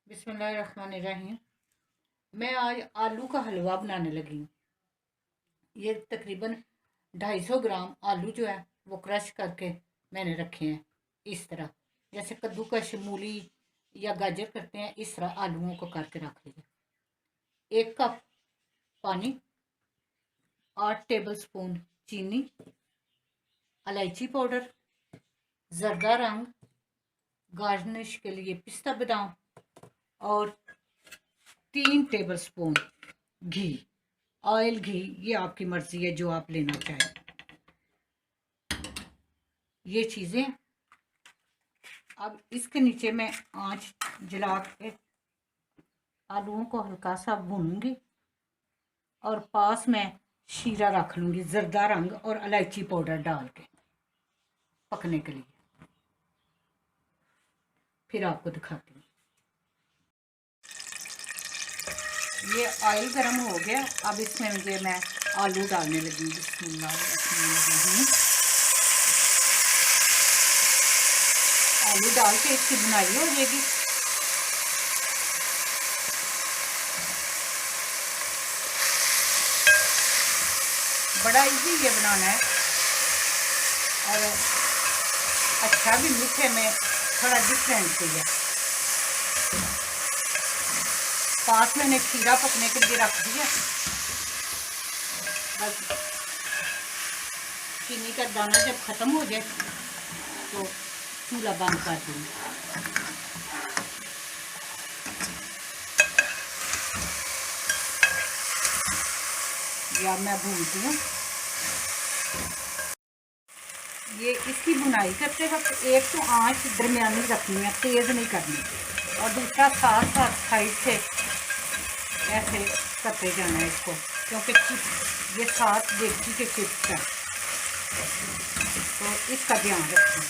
बिस्मिल्लाहिर्रहमानिर्रहीम। मैं आज आलू का हलवा बनाने लगी हूँ। ये तकरीबन 250 ग्राम आलू जो है वो क्रश करके मैंने रखे हैं। इस तरह जैसे कद्दूकश मूली या गाजर करते हैं, इस तरह आलूओं को करके रख लीजिए। 1 कप पानी, 8 टेबल स्पून चीनी, इलायची पाउडर, जर्दा रंग, गार्निश के लिए पिस्ता बादाम और 3 टेबल स्पून घी। ऑयल घी ये आपकी मर्जी है जो आप लेना चाहें। ये चीज़ें अब इसके नीचे मैं आंच जला के आलूओं को हल्का सा भूनूंगी और पास में शीरा रख लूंगी जर्दा रंग और इलायची पाउडर डाल के पकने के लिए। फिर आपको दिखाती हूँ। ये ऑयल गर्म हो गया। अब इसमें मुझे मैं आलू डालने लगी। बिस्मिल्लाह। आलू डाल के इसकी बुनाई हो जाएगी। बड़ा इजी ये बनाना है और अच्छा भी मीठे में थोड़ा डिफरेंट भी है। पास मैंने खीरा पकने के लिए रख दिया। बस चीनी का दाना जब ख़त्म हो जाए तो चूल्हा बंद कर दूँगी। या मैं भूनती हूँ। ये इसकी बुनाई करते वक्त एक तो आंच दरमियानी रखनी है, तेज़ नहीं करनी, और दूसरा साथ साथ साइड से ऐसे करते जाना है इसको, क्योंकि चिप्स ये साथ देसी के चिप्स हैं तो इसका ध्यान रखें।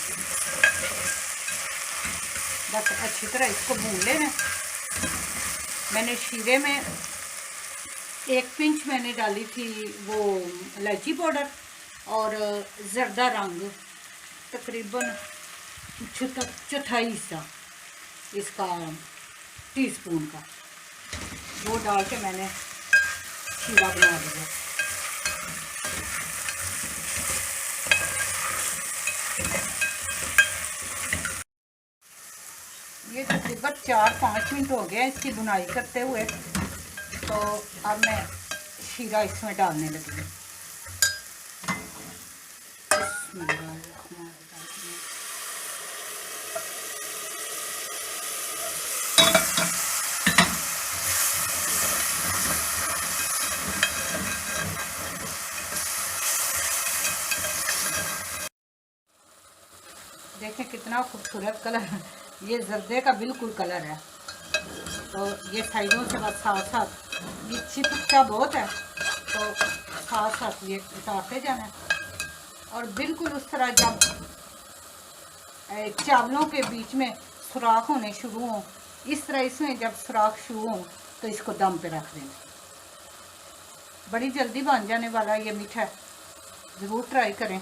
बस अच्छी तरह इसको भून लेना। मैंने शीरे में 1 पिंच मैंने डाली थी वो इलायची पाउडर और जर्दा रंग तकरीबन चौथाई हिस्सा इसका टीस्पून का वो डाल के मैंने शीरा बना दिया। ये तकरीबन 4-5 मिनट हो गया इसकी बुनाई करते हुए। तो अब मैं शीरा इसमें डालने लगी हूँ। देखें कितना खूबसूरत कलर, ये जर्दे का बिल्कुल कलर है। तो ये साइडों से बस साथ साथ ये चिपकता बहुत है तो साथ साथ ये उतारते जाना है। और बिल्कुल उस तरह जब चावलों के बीच में सुराख होने शुरू हों, इस तरह इसमें जब सुराख शुरू हों तो इसको दम पे रख देना। बड़ी जल्दी बन जाने वाला ये मीठा, ज़रूर ट्राई करें।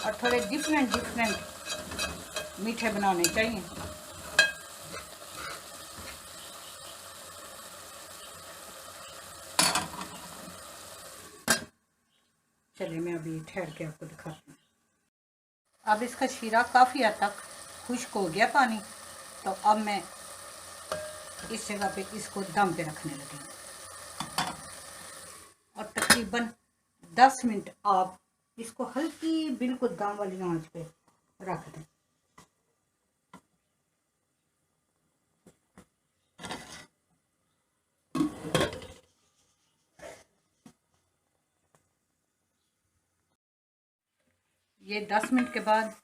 और थोड़े डिफरेंट मीठे बनाने चाहिए। चलिए मैं अभी ठहर के आपको दिखाती हूँ। अब इसका शीरा काफ़ी हद तक खुश्क हो गया पानी, तो अब मैं इस जगह पे इसको दम पे रखने लगी और तकरीबन 10 मिनट आप इसको हल्की बिल्कुल दम वाली आंच पे रख दें। ये 10 मिनट के बाद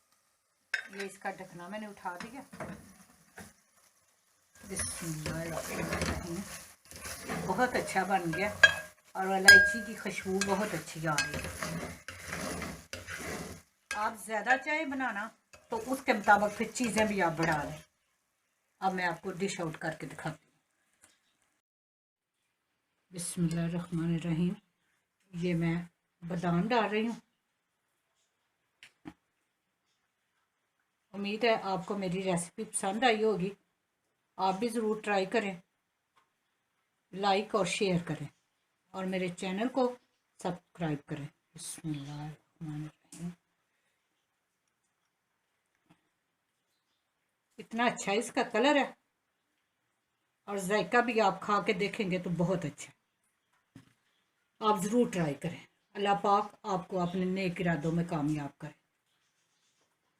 ये इसका ढकना मैंने उठा दिया। बहुत अच्छा बन गया और इलायची की खुशबू बहुत अच्छी आ रही है। आप ज़्यादा चाहे बनाना तो उसके मुताबिक फिर चीज़ें भी आप बढ़ा लें। अब मैं आपको डिश आउट करके दिखाती हूँ। बिस्मिल्लाहिर्रहमानिर्रहीम। ये मैं बादाम डाल रही हूँ। उम्मीद है आपको मेरी रेसिपी पसंद आई होगी। आप भी ज़रूर ट्राई करें, लाइक और शेयर करें और मेरे चैनल को सब्सक्राइब करें। बिस्मिल्लाहिर्रहमानिर्रहीम। इतना अच्छा इसका कलर है और जायका भी आप खा के देखेंगे तो बहुत अच्छा। आप ज़रूर ट्राई करें। अल्लाह पाक आपको अपने नेक इरादों में कामयाब करें।